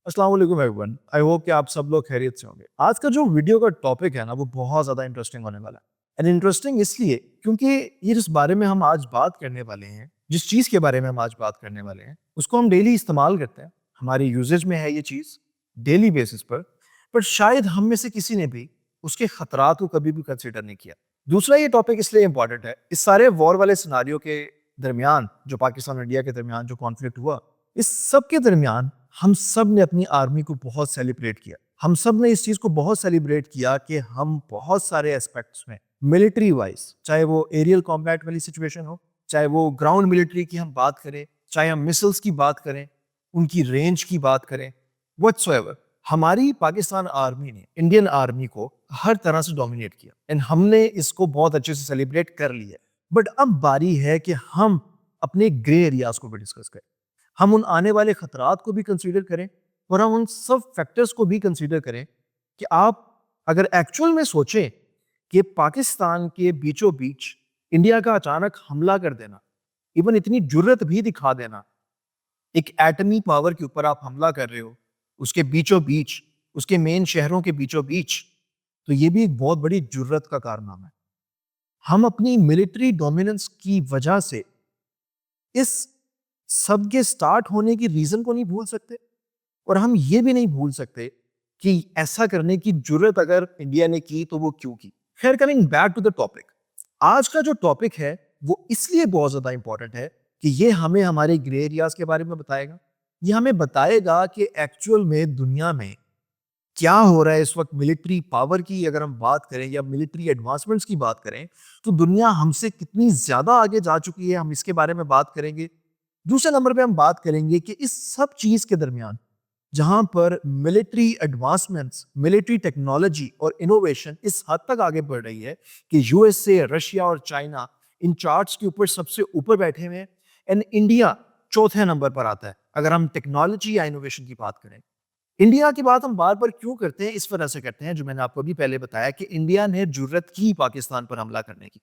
अस्सलाम वालेकुम everyone. I hope कि आप सब लोग खैरियत से होंगे। आज का जो वीडियो का टॉपिक है ना, वो बहुत ज़्यादा इंटरेस्टिंग होने वाला है। एंड इंटरेस्टिंग इसलिए क्योंकि ये जिस बारे में हम आज बात करने वाले हैं, जिस चीज़ के बारे में हम आज बात करने वाले हैं, उसको हम डेली इस्तेमाल करते हैं। हमारी यूजेज में है ये चीज़ डेली बेसिस पर शायद हम में से किसी ने भी उसके खतरात को कभी भी कंसिडर नहीं किया। दूसरा, ये टॉपिक इसलिए इंपॉर्टेंट है, इस सारे वॉर वाले सिनारियों के दरमियान, जो पाकिस्तान और इंडिया के दरमियान जो कॉन्फ्लिक्ट हुआ, इस सब के दरमियान हम सब ने अपनी आर्मी को बहुत सेलिब्रेट किया। हम सब ने इस चीज को बहुत सेलिब्रेट किया कि हम बहुत सारे एस्पेक्ट्स में मिलिट्री वाइज, चाहे वो एरियल कॉम्बैट वाली सिचुएशन हो, चाहे वो ग्राउंड मिलिट्री की हम बात करें, चाहे हम मिसाइल्स की बात करें, उनकी रेंज की बात करें, व्हाटसोएवर, हमारी पाकिस्तान आर्मी ने इंडियन आर्मी को हर तरह से डोमिनेट किया एंड हमने इसको बहुत अच्छे से सेलिब्रेट कर लिया। बट अब बारी है कि हम अपने ग्रे एरियाज को भी डिस्कस करें, हम उन आने वाले खतरात को भी कंसीडर करें और हम उन सब फैक्टर्स को भी कंसीडर करें कि आप अगर एक्चुअल में सोचें कि पाकिस्तान के बीचों बीच इंडिया का अचानक हमला कर देना, इवन इतनी जुर्रत भी दिखा देना, एक एटमी पावर के ऊपर आप हमला कर रहे हो, उसके बीचों बीच, उसके मेन शहरों के बीचों बीच, तो ये भी एक बहुत बड़ी जुर्रत का कारनामा है। हम अपनी मिलिट्री डोमिनेंस की वजह से इस सब के स्टार्ट होने की रीजन को नहीं भूल सकते और हम ये भी नहीं भूल सकते कि ऐसा करने की जरूरत अगर इंडिया ने की तो वो क्यों की। खैर, coming back to the topic, आज का जो टॉपिक है वो इसलिए बहुत ज्यादा इंपॉर्टेंट है कि ये हमें हमारे ग्रे एरियाज के बारे में बताएगा। ये हमें बताएगा कि एक्चुअल में दुनिया में क्या हो रहा है इस वक्त। मिलिट्री पावर की अगर हम बात करें या मिलिट्री एडवांसमेंट्स की बात करें, तो दुनिया हमसे कितनी ज्यादा आगे जा चुकी है, हम इसके बारे में बात करेंगे। दूसरे नंबर पे हम बात करेंगे कि इस सब चीज के दरमियान जहां पर मिलिट्री एडवांसमेंट्स, मिलिट्री टेक्नोलॉजी और इनोवेशन इस हद तक आगे बढ़ रही है कि यूएसए, रशिया और चाइना इन चार्ट्स के ऊपर सबसे ऊपर बैठे हुए हैं एंड इंडिया चौथे नंबर पर आता है अगर हम टेक्नोलॉजी या इनोवेशन की बात करें। इंडिया की बात हम बार बार क्यों करते हैं? इस वजह से करते हैं, जो मैंने आपको अभी पहले बताया, कि इंडिया ने जुर्रत की पाकिस्तान पर हमला करने की।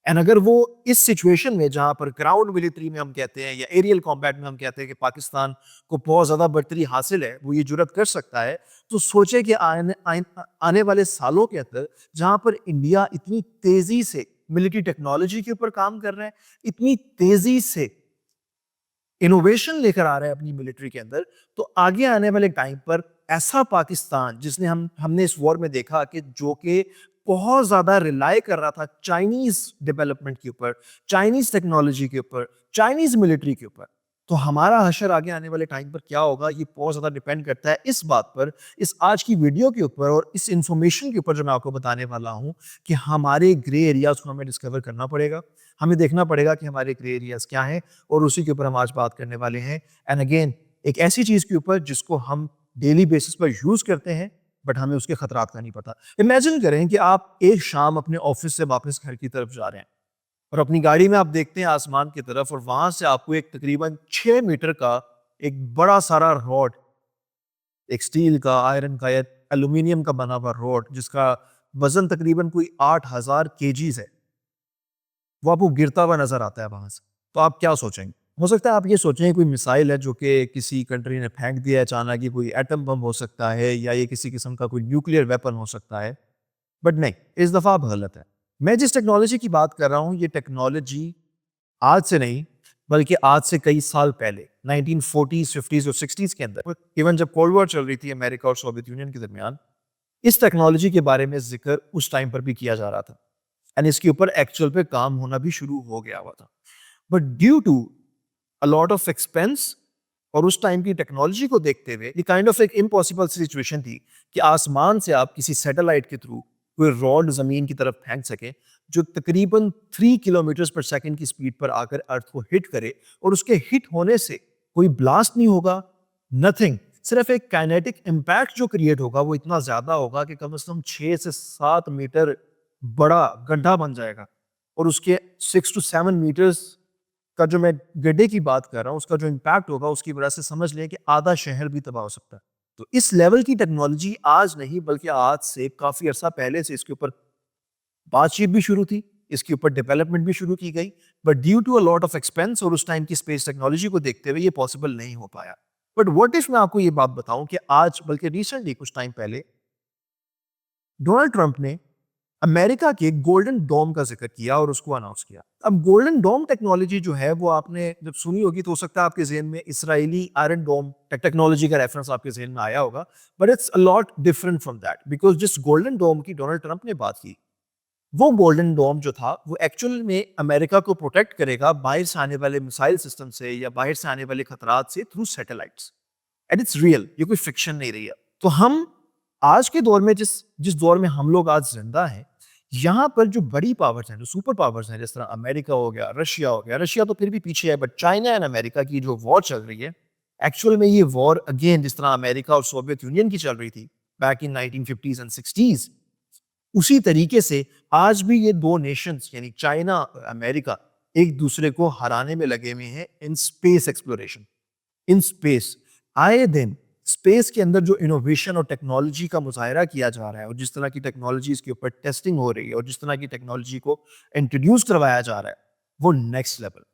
एंड अगर वो इस सिचुएशन में, जहां पर ग्राउंड मिलिट्री में हम कहते हैं या एरियल कॉम्बैट में हम कहते हैं कि पाकिस्तान को बहुत ज्यादा बढ़तरी हासिल है, वो ये जुर्रत कर सकता है, तो सोचे कि आने वाले सालों के अंदर जहां पर इंडिया इतनी तेजी से मिलिट्री टेक्नोलॉजी के ऊपर काम कर रहा है, इतनी तेजी से इनोवेशन लेकर आ रहा है अपनी मिलिट्री के अंदर, तो आगे आने वाले टाइम पर ऐसा पाकिस्तान जिसने हमने इस वॉर में देखा कि जो कि बहुत ज्यादा रिलाय कर रहा था चाइनीज डेवलपमेंट के ऊपर, चाइनीज टेक्नोलॉजी के ऊपर, चाइनीज मिलिट्री के ऊपर, तो हमारा हशर आगे आने वाले टाइम पर क्या होगा, ये बहुत ज्यादा डिपेंड करता है इस बात पर, इस आज की वीडियो के ऊपर और इस इंफॉर्मेशन के ऊपर जो मैं आपको बताने वाला हूं कि हमारे ग्रे एरियाज को हमें डिस्कवर करना पड़ेगा। हमें देखना पड़ेगा कि हमारे ग्रे एरियाज क्या हैं और उसी के ऊपर हम आज बात करने वाले हैं। एंड अगेन, एक ऐसी चीज के ऊपर जिसको हम डेली बेसिस पर यूज करते हैं बट हमें उसके खतरात का नहीं पता। इमेजिन करें कि आप एक शाम अपने ऑफिस से वापस घर की तरफ जा रहे हैं और अपनी गाड़ी में आप देखते हैं आसमान की तरफ और वहां से आपको एक तकरीबन 6 मीटर का एक बड़ा सारा रॉड, एक स्टील का, आयरन का या एल्यूमिनियम का बना हुआ रॉड, जिसका वजन तकरीबन कोई 8,000 केजीज है, वो आपको गिरता हुआ नजर आता है वहां से। तो आप क्या सोचेंगे? हो सकता है आप ये सोचें कोई मिसाइल है जो कि किसी कंट्री ने फेंक दिया है अचानक, ये कोई एटम बम हो सकता है या ये किसी किस्म का कोई न्यूक्लियर वेपन हो सकता है। बट नहीं, इस दफा आप गलत है। मैं जिस टेक्नोलॉजी की बात कर रहा हूं, ये टेक्नोलॉजी आज से नहीं बल्कि आज से कई साल पहले 1940s, 50s और 60s के अंदर, इवन जब कोल्ड वॉर चल रही थी अमेरिका और सोवियत यूनियन के दरमियान, इस टेक्नोलॉजी के बारे में जिक्र उस टाइम पर भी किया जा रहा था एंड इसके ऊपर एक्चुअल पे काम होना भी शुरू हो गया हुआ था। But due to a lot of expense और उस टाइम की टेक्नोलॉजी को देखते हुए, ये काइंड ऑफ एक इम्पॉसिबल सिचुएशन थी कि आसमान से आप किसी सैटेलाइट के थ्रू कोई रॉड जमीन की तरफ फेंक सके जो तकरीबन 3 किलोमीटर पर सेकेंड की स्पीड पर आकर अर्थ को हिट करे और उसके हिट होने से कोई ब्लास्ट नहीं होगा, नथिंग, सिर्फ एक काइनेटिक इम्पैक्ट जो क्रिएट होगा वो इतना ज्यादा होगा कि कम से कम 6 से 7 मीटर बड़ा गड्ढा बन जाएगा और उसके 6 to 7 मीटर्स का जो मैं गड्ढे की बात कर रहा हूं, उसका जो इम्पैक्ट होगा उसकी वजह से समझ लें कि आधा शहर भी तबाह हो सकता है। तो इस लेवल की टेक्नोलॉजी आज नहीं बल्कि आज से काफी अरसा पहले से इसके ऊपर बातचीत भी शुरू थी, इसके ऊपर डेवलपमेंट भी शुरू की गई, but due to a lot of expense और उस टाइम की स्पेस टेक्नोलॉजी को देखते हुए ये पॉसिबल नहीं हो पाया। बट व्हाट इफ मैं आपको ये बात बताऊं कि आज, बल्कि रिसेंटली कुछ टाइम पहले, डोनाल्ड ट्रंप ने अमेरिका के गोल्डन डोम का जिक्र किया और उसको अनाउंस किया। अब गोल्डन डोम टेक्नोलॉजी जो है वो आपने जब सुनी होगी तो हो सकता है आपके जहन में इसराइली आयरन डोम टेक्नोलॉजी का रेफरेंस आपके जहन में आया होगा, but it's a lot different from that, because जिस गोल्डन डोम की डोनाल्ड ट्रंप ने बात की, वो गोल्डन डोम जो था वो एक्चुअल में अमेरिका को प्रोटेक्ट करेगा बाहर से आने वाले मिसाइल सिस्टम से या बाहर से आने वाले खतरात से through satellites. And it's real, ये कोई फिक्शन नहीं रही है। तो हम आज के दौर में जिस जिस दौर में हम लोग आज जिंदा हैं, यहाँ पर जो बड़ी पावर्स हैं, जो सुपर पावर्स हैं, जिस तरह अमेरिका हो गया, रशिया हो गया, रशिया तो फिर भी पीछे है, बट चाइना एंड अमेरिका की जो वॉर चल रही है, एक्चुअल में ये वॉर अगेन जिस तरह अमेरिका और सोवियत यूनियन की चल रही थी back in 1950s and 60s, उसी तरीके से आज भी ये दो नेशंस यानी चाइना और अमेरिका एक दूसरे को हराने में लगे हुए हैं in space exploration. In space आए दिन स्पेस के अंदर जो इनोवेशन और टेक्नोलॉजी का मुजाहरा किया जा रहा है और जिस तरह की टेक्नोलॉजी इसके ऊपर टेस्टिंग हो रही है और जिस तरह की टेक्नोलॉजी को इंट्रोड्यूस करवाया जा रहा है, वो नेक्स्ट लेवल।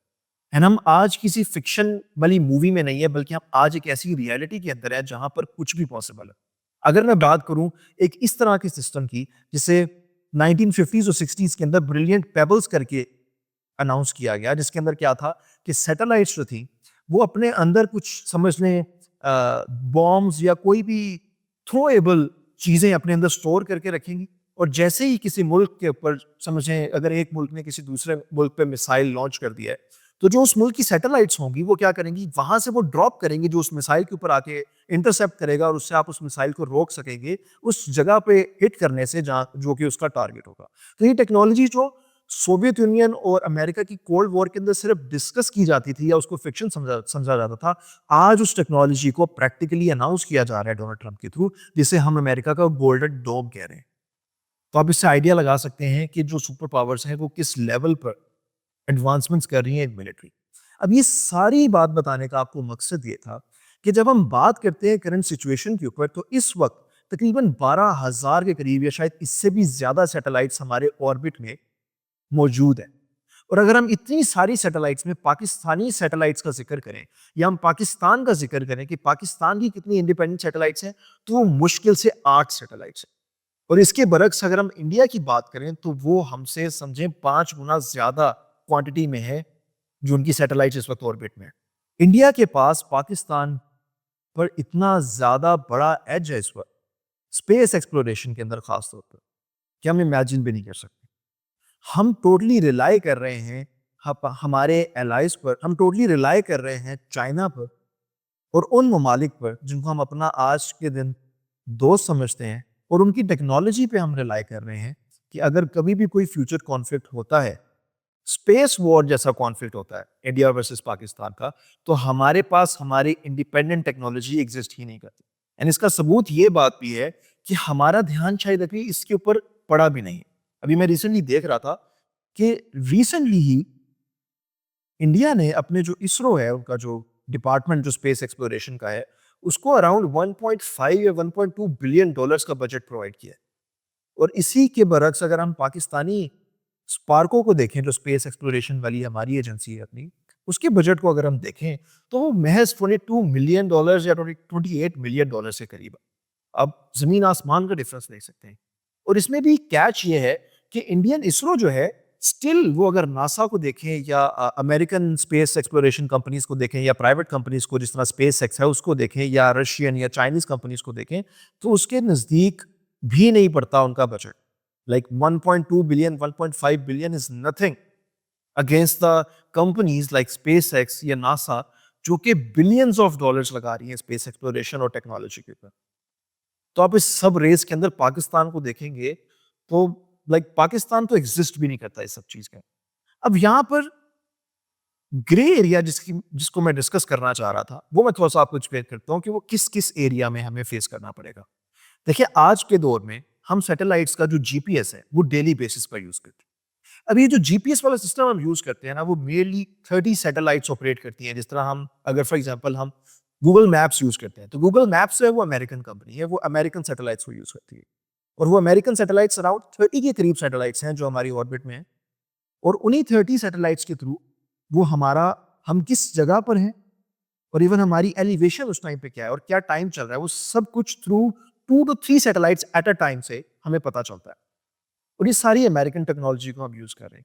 एंड हम आज किसी फिक्शन वाली मूवी में नहीं है, बल्कि हम आज एक ऐसी रियलिटी के अंदर है जहां पर कुछ भी पॉसिबल है। अगर मैं बात करूं एक इस तरह के सिस्टम की जिसे 1950s और 60s के अंदर ब्रिलियंट पेबल्स करके अनाउंस किया गया, जिसके अंदर क्या था कि सैटेलाइट्स जो थी वो अपने अंदर कुछ समझ लें बॉम्ब्स या कोई भी थ्रोएबल चीजें अपने अंदर स्टोर करके रखेंगी, और जैसे ही किसी मुल्क के ऊपर समझें अगर एक मुल्क ने किसी दूसरे मुल्क पे मिसाइल लॉन्च कर दिया है, तो जो उस मुल्क की सैटेलाइट्स होंगी वो क्या करेंगी, वहां से वो ड्रॉप करेंगे जो उस मिसाइल के ऊपर आके इंटरसेप्ट करेगा और उससे आप उस मिसाइल को रोक सकेंगे उस जगह पे हिट करने से जहाँ जो कि उसका टारगेट होगा। तो ये टेक्नोलॉजी जो सोवियत यूनियन और अमेरिका की कोल्ड वॉर के अंदर सिर्फ डिस्कस की जाती थी या उसको फिक्शन समझा जाता था, आज उस टेक्नोलॉजी को प्रैक्टिकली अनाउंस किया जा रहा है डोनाल्ड ट्रंप के थ्रू, जिसे हम अमेरिका का गोल्डन डोम कह रहे हैं। तो आप इससे आइडिया लगा सकते हैं कि जो सुपर पावर्स हैं वो किस लेवल पर एडवांसमेंट्स कर रही हैं इन मिलिट्री। अब ये सारी बात बताने का आपको मकसद ये था कि जब हम बात करते हैं करंट सिचुएशन के ऊपर, तो इस वक्त तकरीबन 12,000 के करीब या शायद इससे भी ज्यादा सैटेलाइट्स हमारे ऑर्बिट में मौजूद है। और अगर हम इतनी सारी सैटेलाइट्स में पाकिस्तानी सैटेलाइट्स का जिक्र करें या हम पाकिस्तान का जिक्र करें कि पाकिस्तान की कितनी इंडिपेंडेंट सैटेलाइट्स हैं, तो वो मुश्किल से 8 सैटेलाइट्स हैं। और इसके बरक्स अगर हम इंडिया की बात करें तो वो हमसे समझें 5 गुना ज्यादा क्वांटिटी में है जो उनकी सैटेलाइट्स इस वक्त ऑर्बिट में है। इंडिया के पास पाकिस्तान पर इतना ज्यादा बड़ा एज है इस वक्त स्पेस एक्सप्लोरेशन के अंदर, खास तौर पर कि हम इमेजिन भी नहीं कर सकते। हम टोटली रिलाई कर रहे हैं हमारे एलाइज पर, हम टोटली रिलाई कर रहे हैं चाइना पर और उन ममालिक पर जिनको हम अपना आज के दिन दोस्त समझते हैं, और उनकी टेक्नोलॉजी पे हम रिलाई कर रहे हैं कि अगर कभी भी कोई फ्यूचर कॉन्फ्लिक्ट होता है, स्पेस वॉर जैसा कॉन्फ्लिक्ट होता है इंडिया वर्सेस पाकिस्तान का, तो हमारे पास हमारी इंडिपेंडेंट टेक्नोलॉजी एग्जिस्ट ही नहीं करती। एंड इसका सबूत ये बात भी है कि हमारा ध्यान शायद अभी इसके ऊपर पड़ा भी नहीं। अभी मैं रिसेंटली देख रहा था कि रिसेंटली ही इंडिया ने अपने जो इसरो है उनका जो डिपार्टमेंट जो स्पेस एक्सप्लोरेशन का है, उसको अराउंड 1.5 या 1.2 बिलियन डॉलर्स का बजट प्रोवाइड किया है। और इसी के बरक्स अगर हम पाकिस्तानी स्पार्को को देखें, जो स्पेस एक्सप्लोरेशन वाली हमारी एजेंसी है अपनी, उसके बजट को अगर हम देखें तो वो महज 22 मिलियन डॉलर्स या 28 मिलियन डॉलर से करीब है। अब जमीन आसमान का डिफरेंस देख सकते हैं। और इसमें भी कैच ये है कि इंडियन इसरो जो है स्टिल, वो अगर नासा को देखें या अमेरिकन स्पेस एक्सप्लोरेशन कंपनीज को देखें या प्राइवेट कंपनीज को जिस तरह स्पेस एक्स है उसको देखें या रशियन या चाइनीज कंपनीज को देखें, तो उसके नजदीक भी नहीं पड़ता उनका budget. Like 1.2 billion 1.5 billion is nothing against the companies like space x या नासा, जो कि बिलियंस ऑफ डॉलर्स लगा रही हैं स्पेस एक्सप्लोरेशन और टेक्नोलॉजी के ऊपर। तो आप इस सब रेस के अंदर पाकिस्तान को देखेंगे तो लाइक पाकिस्तान तो एग्जिस्ट भी नहीं करता इस सब चीज का। अब यहां पर ग्रे एरिया जिसको मैं डिस्कस करना चाह रहा था, वो मैं थोड़ा सा आपको एक्सप्लेन करता हूं कि वो किस किस एरिया में हमें फेस करना पड़ेगा। देखिए, आज के दौर में हम सैटेलाइट्स का जो जीपीएस है वो डेली बेसिस पर यूज करते हैं। अब ये जो जीपीएस वाला सिस्टम हम यूज करते हैं ना, वो मेनली 30 सैटेलाइट्स ऑपरेट करती हैं। जिस तरह हम अगर फॉर एग्जांपल हम गूगल मैप्स यूज करते हैं, तो गूगल मैप्स है वो अमेरिकन कंपनी है, वो अमेरिकन सैटेलाइट्स को यूज करती है। और वो अमेरिकन सैटेलाइट्स अराउंड 30 के करीब सैटेलाइट्स हैं जो हमारी ऑर्बिट में हैं। और उन्हीं 30 सैटेलाइट्स के थ्रू वो हम किस जगह पर हैं और इवन हमारी एलिवेशन उस टाइम पे क्या है और क्या टाइम चल रहा है, वो सब कुछ through 2 to 3 satellites at a time से हमें पता चलता है। और ये सारी अमेरिकन टेक्नोलॉजी को हम यूज कर रहे हैं।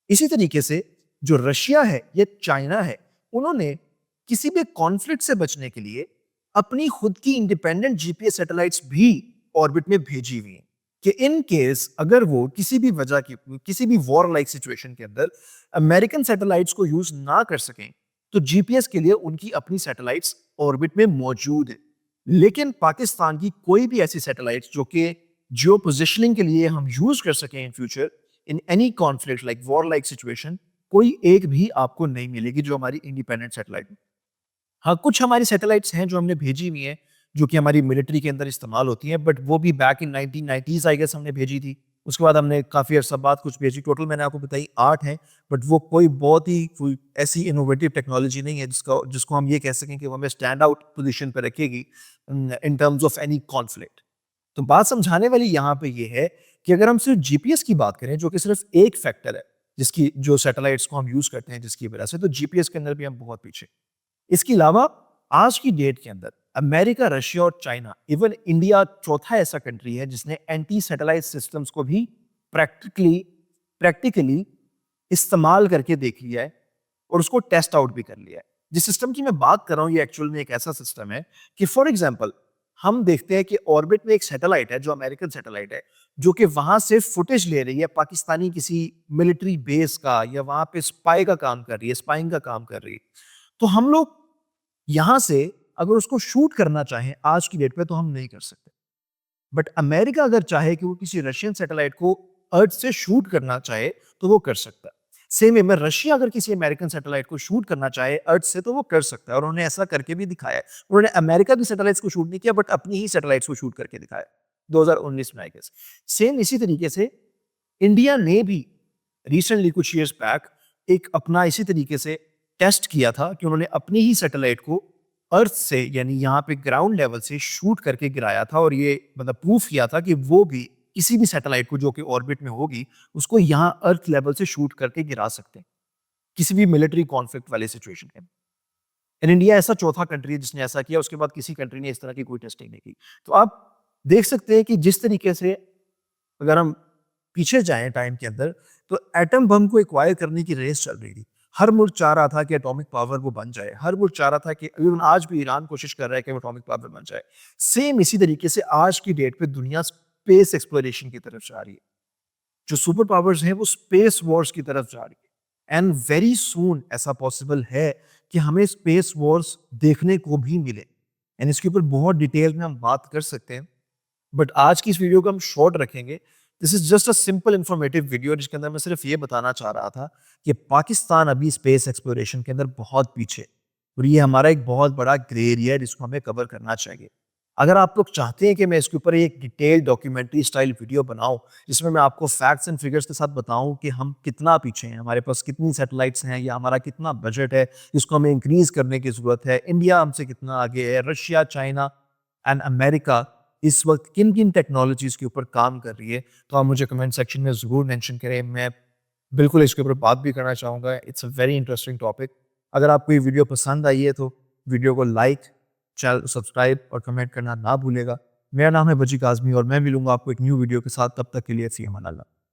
इसी तरीके से जो रशिया है या चाइना है, उन्होंने किसी भी कॉन्फ्लिक्ट से बचने के लिए अपनी खुद की इंडिपेंडेंट जीपीएस सैटेलाइट्स भी ऑर्बिट में भेजी हुई हैं कि इन केस अगर वो किसी भी वजह की किसी भी वॉर लाइक सिचुएशन के अंदर अमेरिकन सैटेलाइट्स को यूज ना कर सकें, तो जीपीएस के लिए उनकी अपनी सैटेलाइट्स ऑर्बिट में मौजूद है। लेकिन पाकिस्तान की कोई भी ऐसी सैटेलाइट्स जो कि जियो पोजिशनिंग के लिए हम यूज कर सकें in future in any conflict like war like situation, कोई एक भी आपको नहीं मिलेगी जो हमारी इंडिपेंडेंट सैटेलाइट। हाँ, कुछ हमारी सैटेलाइट्स हैं जो हमने भेजी हुई हैं जो कि हमारी मिलिट्री के अंदर इस्तेमाल होती हैं, बट वो भी back in 1990s I guess हमने भेजी थी। उसके बाद हमने काफ़ी अर्सा बाद कुछ भेजी, टोटल मैंने आपको बताई 8 हैं। बट वो बहुत ही कोई ऐसी इनोवेटिव टेक्नोलॉजी नहीं है जिसको हम ये कह सकें कि वो हमें स्टैंड आउट पोजिशन पर रखेगी in terms of any conflict. तो बात समझाने वाली यहाँ पे ये है कि अगर हम सिर्फ जीपीएस की बात करें जो कि सिर्फ एक फैक्टर है जिसकी जो सैटेलाइट्स को हम यूज करते हैं जिसकी वजह से, तो जीपीएस के अंदर भी हम बहुत पीछे। इसके अलावा आज की डेट के अंदर अमेरिका, रशिया और चाइना, इवन इंडिया चौथा ऐसा कंट्री है जिसने एंटी सैटेलाइट सिस्टम्स को भी प्रैक्टिकली इस्तेमाल करके देख लिया है और उसको टेस्ट आउट भी कर लिया है। जिस सिस्टम की मैं बात कर रहा हूं ये एक्चुअल में एक ऐसा सिस्टम है कि फॉर एग्जांपल हम देखते हैं कि ऑर्बिट में एक सैटेलाइट है जो अमेरिकन सैटेलाइट है जो कि वहां से फुटेज ले रही है पाकिस्तानी किसी मिलिट्री बेस का, या वहां पे स्पाई का काम कर रही है, स्पाइंग का काम कर रही है। तो हम लोग यहां से अगर उसको शूट करना चाहें आज की डेट पे तो हम नहीं कर सकते। बट अमेरिका अगर चाहे कि वो किसी रशियन सैटेलाइट को अर्थ से शूट करना चाहे तो वो कर सकता है। सेम वे में रशिया अगर किसी अमेरिकन सैटेलाइट को शूट करना चाहे अर्थ से तो वो कर सकता है, और उन्होंने ऐसा करके भी दिखाया है। उन्होंने अमेरिका की सैटेलाइट्स को शूट नहीं किया बट अपनी ही सैटेलाइट्स को शूट करके दिखाया 2019 में आई गेस। सेम इसी तरीके से इंडिया ने भी रिसेंटली कुछ ईयर्स बैक एक अपना इसी तरीके से टेस्ट किया था कि उन्होंने अपनी ही सैटेलाइट को अर्थ से यानी यहाँ पे ग्राउंड लेवल से शूट करके गिराया था, और ये मतलब प्रूफ किया था कि वो भी किसी भी सैटेलाइट को जो कि ऑर्बिट में होगी उसको यहाँ अर्थ लेवल से शूट करके गिरा सकते हैं किसी भी मिलिट्री कॉन्फ्लिक्ट वाले सिचुएशन में। एंड इंडिया ऐसा चौथा कंट्री है जिसने ऐसा किया, उसके बाद किसी कंट्री ने इस तरह की कोई टेस्टिंग नहीं की। तो आप देख सकते हैं कि जिस तरीके से अगर हम पीछे जाएं टाइम के अंदर तो एटम बम को एक्वायर करने की रेस चल रही थी। हर मुल्क चाह रहा था कि एटॉमिक पावर वो बन जाए, हर मुल्क चाह रहा था कि इवन आज भी ईरान कोशिश कर रहा है कि वो एटॉमिक पावर बन जाए। सेम इसी तरीके से आज की डेट पे दुनिया स्पेस एक्सप्लोरेशन की तरफ जा रही है। जो सुपर पावर्स हैं वो स्पेस वॉर्स की तरफ जा रही है, एंड वेरी सून ऐसा पॉसिबल है कि हमें स्पेस वॉर्स देखने को भी मिले। एंड इसके ऊपर बहुत डिटेल में हम बात कर सकते हैं, बट आज की इस वीडियो को हम शॉर्ट रखेंगे। This is just a simple informative video जिसके अंदर मैं सिर्फ ये बताना चाह रहा था कि पाकिस्तान अभी स्पेस एक्सप्लोरेशन के अंदर बहुत पीछे, और ये हमारा एक बहुत बड़ा ग्रे एरिया है जिसको हमें कवर करना चाहिए। अगर आप लोग चाहते हैं कि मैं इसके ऊपर एक डिटेल डॉक्यूमेंट्री स्टाइल वीडियो बनाऊं जिसमें मैं आपको फैक्ट्स एंड फिगर्स के साथ बताऊं कि हम कितना पीछे हैं, हमारे पास कितनी सैटेलाइट्स हैं, या हमारा कितना बजट है जिसको हमें इंक्रीज करने की जरूरत है, इंडिया हमसे कितना आगे है, रशिया, चाइना एंड अमेरिका इस वक्त किन किन टेक्नोलॉजीज के ऊपर काम कर रही है, तो आप मुझे कमेंट सेक्शन में ज़रूर मेंशन करें। मैं बिल्कुल इसके ऊपर बात भी करना चाहूँगा। It's a very interesting topic. अगर आपको ये वीडियो पसंद आई है तो वीडियो को लाइक, चैनल सब्सक्राइब और कमेंट करना ना भूलेगा। मेरा नाम है बजी काज़मी और मैं मिलूंगा आपको एक न्यू वीडियो के साथ। तब तक के लिए फ़ी अमान अल्लाह।